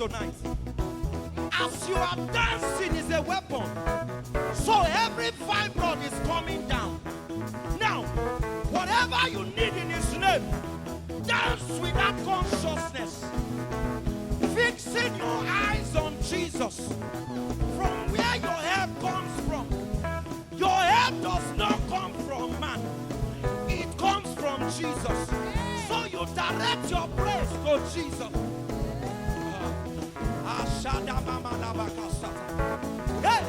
tonight. As you are dancing is a weapon. So every fibroid is coming down. Now, whatever you need in his name, dance with that consciousness. Fixing your eyes on Jesus. From where your help comes from. Your help does not come from man. It comes from Jesus. So you direct your praise to Jesus. Hey!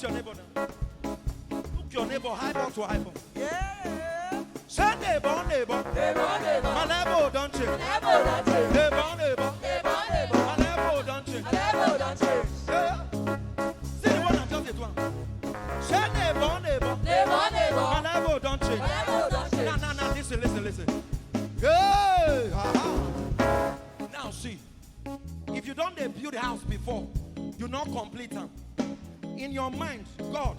Your neighbor now. Look your neighbor, eyeball to eyeball. Yeah. Say neighbor, neighbor. My level don't change. Neighbor, neighbor. My level don't change. Yeah. See the one and just it one. Say neighbor, neighbor. My level don't change. Now, listen. Hey, now see, if you don't build a house before, you not complete them. In your mind, God,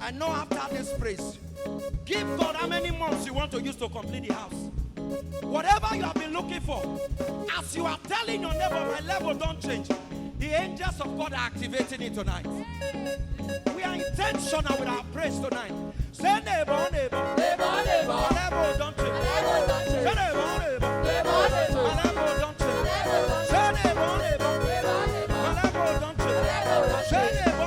I know after this praise, give God how many months you want to use to complete the house. Whatever you have been looking for, as you are telling your neighbor, my level don't change, the angels of God are activating it tonight. We are intentional with our praise tonight. Say neighbor, my level don't change. Say neighbor, my level don't change. Say neighbor, my level don't change. Say neighbor,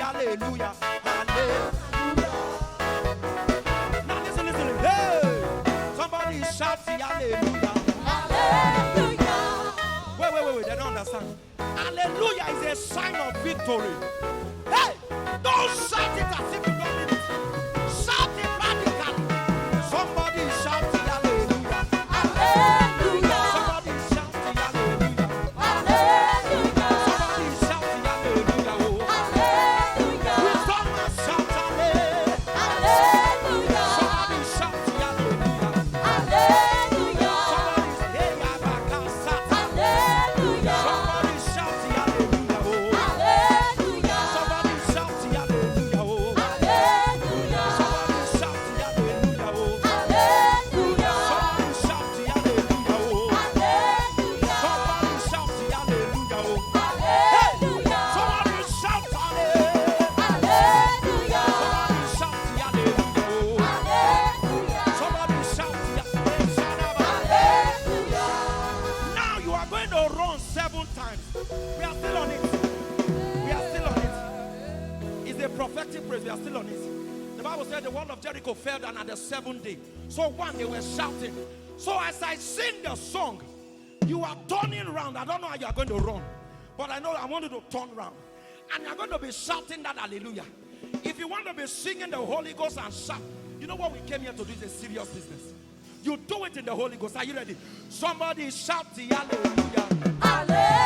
hallelujah, hallelujah. Now listen, hey, somebody shout hallelujah, hallelujah. Wait, they don't understand. Hallelujah is a sign of victory. Hey, don't shout it as if you don't mean it. Shout it radically. Somebody shout hallelujah, hallelujah. Somebody shout hallelujah, hallelujah. Somebody shout hallelujah, oh. Hallelujah. We come and shout hallelujah, hallelujah. Somebody shout hallelujah, hallelujah. Somebody's hey, abakasa, hallelujah. Somebody shout hallelujah, oh. Hallelujah. Somebody shout hallelujah, oh. Hallelujah. prophetic praise. We are still on it. The Bible said the wall of Jericho fell down at the 7th day. So one, they were shouting. So as I sing the song, you are turning around. I don't know how you are going to run, but I know I want you to turn around. And you're going to be shouting that hallelujah. If you want to be singing the Holy Ghost and shout, you know what we came here to do is a serious business. You do it in the Holy Ghost. Are you ready? Somebody shout the hallelujah. Hallelujah.